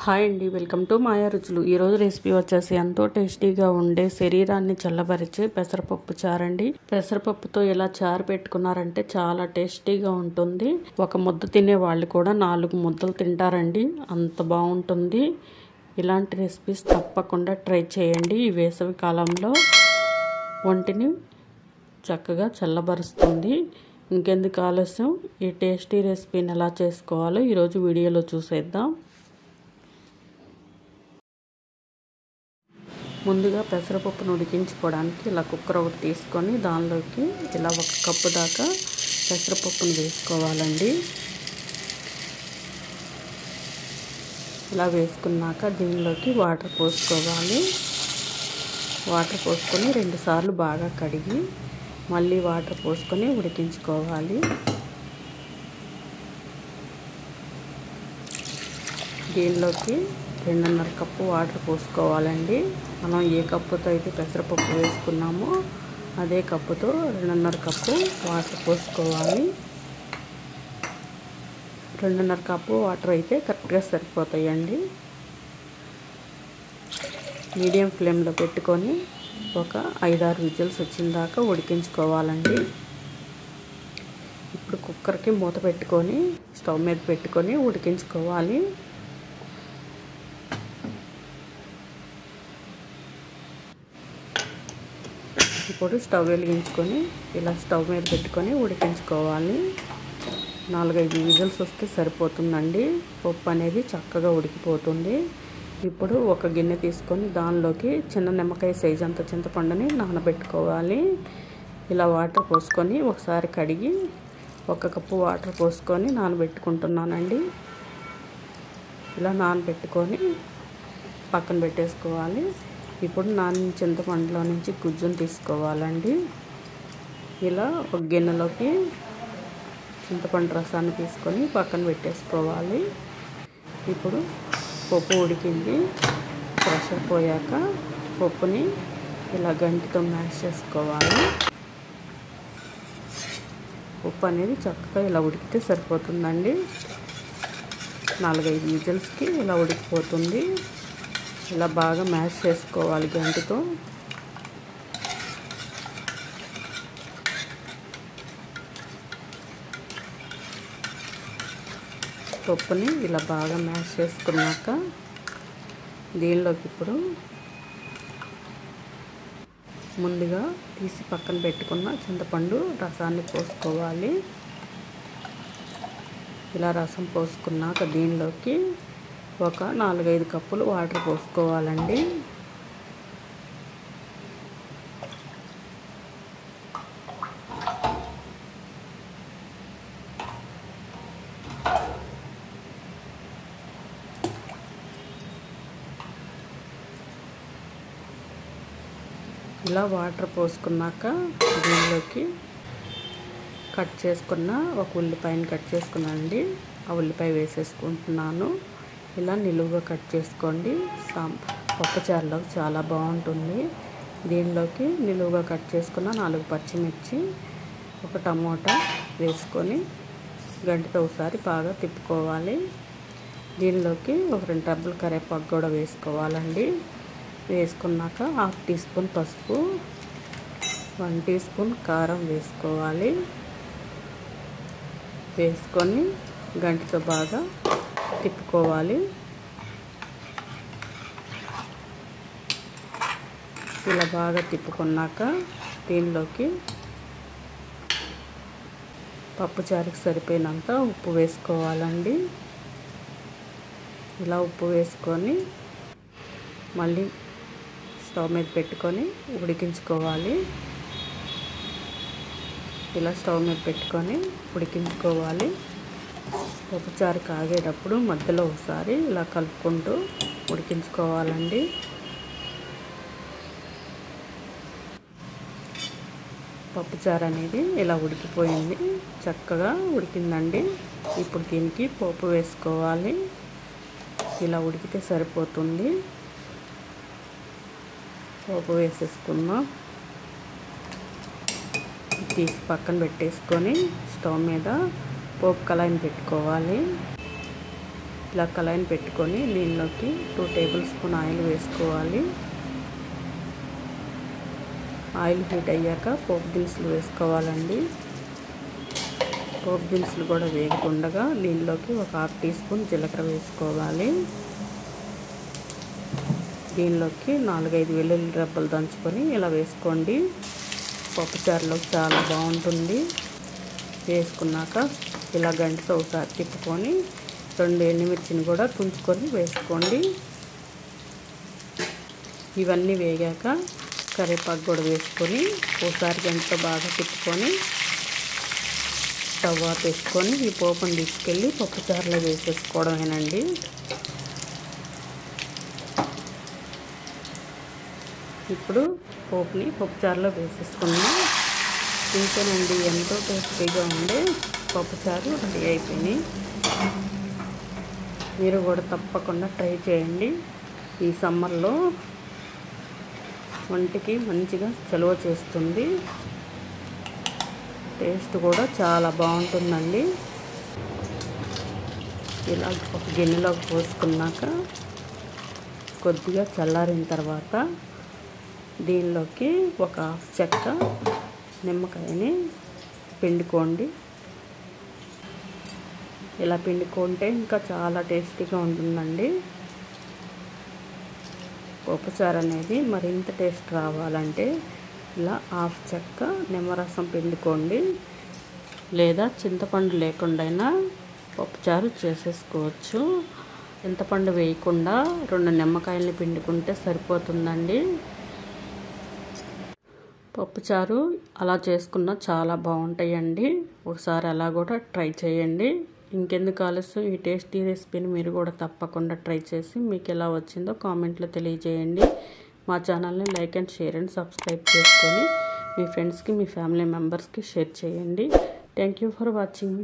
Hi అండి, welcome to మాయా రుచులు. ఈరోజు రెసిపీ వచ్చేసి ఎంతో టేస్టీగా ఉండే శరీరాన్ని చల్లబరిచే పెసరపప్పు చారు అండి. పెసరపప్పుతో ఇలా చారు పెట్టుకున్నారంటే చాలా టేస్టీగా ఉంటుంది. ఒక ముద్ద తినే వాళ్ళు కూడా 4 ముద్దలు తింటారండి, అంత బాగుంటుంది. ఇలాంటి రెసిపీస్ తప్పకుండా ట్రై చేయండి. ఈ వేసవి కాలంలో ఒంటిని చక్కగా చల్లబరుస్తుంది. ఇంకెందుకు ఆలస్యం, ఈ టేస్టీ రెసిపీని ఎలా చేసుకోవాలో ఈరోజు వీడియోలో చూసేద్దాం. ముందుగా పెసరపప్పును ఉడికించుకోవడానికి ఇలా కుక్కర్ ఒకటి తీసుకొని దానిలోకి ఇలా 1 కప్పు దాకా పెసరపప్పును వేసుకోవాలండి. ఇలా వేసుకున్నాక దీనిలోకి వాటర్ పోసుకోవాలి. వాటర్ పోసుకొని 2 సార్లు బాగా కడిగి మళ్ళీ వాటర్ పోసుకొని ఉడికించుకోవాలి. దీనిలోకి 2.5 కప్పు వాటర్ పోసుకోవాలండి. మనం ఏ కప్పుతో అయితే పెసరపప్పు వేసుకున్నామో అదే కప్పుతో 2.5 కప్పు వాటర్ పోసుకోవాలి. 2.5 కప్పు వాటర్ అయితే కరెక్ట్గా సరిపోతాయండి. మీడియం ఫ్లేమ్లో పెట్టుకొని ఒక 5-6 విజిల్స్ వచ్చిన దాకా ఉడికించుకోవాలండి. ఇప్పుడు కుక్కర్కి మూత పెట్టుకొని స్టవ్ మీద పెట్టుకొని ఉడికించుకోవాలి. ఇప్పుడు స్టవ్ వెలిగించుకొని ఇలా స్టవ్ మీద పెట్టుకొని ఉడికించుకోవాలి. 4-5 విజిల్స్ వస్తే సరిపోతుందండి. పప్పు అనేది చక్కగా ఉడికిపోతుంది. ఇప్పుడు ఒక గిన్నె తీసుకొని దానిలోకి చిన్న నిమ్మకాయ సైజు అంత చింతపండుని నానబెట్టుకోవాలి. ఇలా వాటర్ పోసుకొని ఒకసారి కడిగి 1 కప్పు వాటర్ పోసుకొని నానబెట్టుకుంటున్నానండి. ఇలా నానబెట్టుకొని పక్కన పెట్టేసుకోవాలి. ఇప్పుడు నానిన చింతపండులో నుంచి గుజ్జును తీసుకోవాలండి. ఇలా ఒక గిన్నెలోకి చింతపండు రసాన్ని తీసుకొని పక్కన పెట్టేసుకోవాలి. ఇప్పుడు పప్పు ఉడికింది. ప్రెషర్ పోయాక పప్పుని ఇలా గంటితో మ్యాష్ చేసుకోవాలి. పప్పు అనేది చక్కగా ఇలా ఉడికితే సరిపోతుందండి. 4-5 విజిల్స్కి ఇలా ఉడికిపోతుంది. ఇలా బాగా మ్యాష్ చేసుకోవాలి గంటితో. పప్పుని ఇలా బాగా మ్యాష్ చేసుకున్నాక దీనిలోకి ఇప్పుడు ముందుగా తీసి పక్కన పెట్టుకున్న చింతపండు రసాన్ని పోసుకోవాలి. ఇలా రసం పోసుకున్నాక దీనిలోకి ఒక 4-5 కప్పులు వాటర్ పోసుకోవాలండి. ఇలా వాటర్ పోసుకున్నాక దీనిలోకి కట్ చేసుకున్న ఒక ఉల్లిపాయని కట్ చేసుకున్నానండి. ఆ ఉల్లిపాయ వేసేసుకుంటున్నాను. ఇలా నిలువుగా కట్ చేసుకోండి. పప్పుచారులోకి చాలా బాగుంటుంది. దీనిలోకి నిలువుగా కట్ చేసుకున్న 4 పచ్చిమిర్చి, ఒక టమోటా వేసుకొని గంటితో ఒకసారి బాగా తిప్పుకోవాలి. దీనిలోకి ఒక 2 టబ్బులు కరివేపాకు కూడా వేసుకోవాలండి. వేసుకున్నాక 1/2 టీ స్పూన్ పసుపు, 1 టీ స్పూన్ కారం వేసుకోవాలి. వేసుకొని గంటితో బాగా తిప్పుకోవాలి. ఇలా బాగా తిప్పుకున్నాక దీనిలోకి పప్పుచారుకి సరిపోయినంత ఉప్పు వేసుకోవాలండి. ఇలా ఉప్పు వేసుకొని మళ్ళీ స్టవ్ మీద పెట్టుకొని ఉడికించుకోవాలి. ఇలా స్టవ్ మీద పెట్టుకొని ఉడికించుకోవాలి. పప్పుచారు కాగేటప్పుడు మధ్యలో ఒకసారి ఇలా కలుపుకుంటూ ఉడికించుకోవాలండి. పప్పుచారు అనేది ఇలా ఉడికిపోయింది, చక్కగా ఉడికిందండి. ఇప్పుడు దీనికి పోపు వేసుకోవాలి. ఇలా ఉడికితే సరిపోతుంది. పోపు వేసేసుకుందాం. తీసి పక్కన పెట్టేసుకొని స్టవ్ మీద పోపు కళాయిని పెట్టుకోవాలి. ఇలా కళాయిని పెట్టుకొని దీనిలోకి 2 టేబుల్ స్పూన్ ఆయిల్ వేసుకోవాలి. ఆయిల్ హీట్ అయ్యాక పోపు దినుసులు వేసుకోవాలండి. పోపు దినుసులు కూడా వేగుతుండగా దీనిలోకి ఒక 1/2 టీ స్పూన్ జీలకర్ర వేసుకోవాలి. దీనిలోకి 4-5 వెల్లుల్లి రెబ్బలు దంచుకొని ఇలా వేసుకోండి. పప్పుచారులో చాలా బాగుంటుంది. వేసుకున్నాక ఇలా గంటతో ఒకసారి తిప్పుకొని 2 ఎండుమిర్చిని కూడా తుంచుకొని వేసుకోండి. ఇవన్నీ వేగాక కరివేపాకు కూడా వేసుకొని ఒకసారి గంటతో బాగా తిప్పుకొని స్టవ్ ఆఫ్ వేసుకొని ఈ పోపుని తీసుకెళ్ళి పప్పుచారులో వేసేసుకోవడమేనండి. ఇప్పుడు పోపుని పప్పుచారులో వేసేసుకున్నాం. ఇంతేనండి, ఎంతో టేస్టీగా ఉండే పప్పుచారు రెడీ అయిపోయినాయి. మీరు కూడా తప్పకుండా ట్రై చేయండి. ఈ సమ్మర్లో వంటికి మంచిగా చలువ చేస్తుంది. టేస్ట్ కూడా చాలా బాగుంటుందండి. ఇలా ఒక గిన్నెలోకి పోసుకున్నాక కొద్దిగా చల్లారిన తర్వాత దీనిలోకి ఒక 1/2 చెక్క నిమ్మకాయని పిండుకోండి. ఇలా పిండుకుంటే ఇంకా చాలా టేస్టీగా ఉంటుందండి. పప్పుచారు అనేది మరింత టేస్ట్ రావాలంటే ఇలా 1/2 చెక్క నిమ్మరసం పిండుకోండి. లేదా చింతపండు లేకుండా పప్పుచారు చేసేసుకోవచ్చు. చింతపండు వేయకుండా 2 నిమ్మకాయలని పిండుకుంటే సరిపోతుందండి. పప్పుచారు అలా చేసుకున్నా చాలా బాగుంటాయండి. ఒకసారి అలా కూడా ట్రై చేయండి. ఇంకెందుకు ఆలస్యం, ఈ టేస్టీ రెసిపీని మీరు కూడా తప్పకుండా ట్రై చేసి మీకు ఎలా వచ్చిందో కామెంట్లో తెలియజేయండి. మా ఛానల్ని like and share and subscribe చేసుకొని మీ ఫ్రెండ్స్కి, మీ ఫ్యామిలీ మెంబర్స్కి షేర్ చేయండి. Thank you for watching.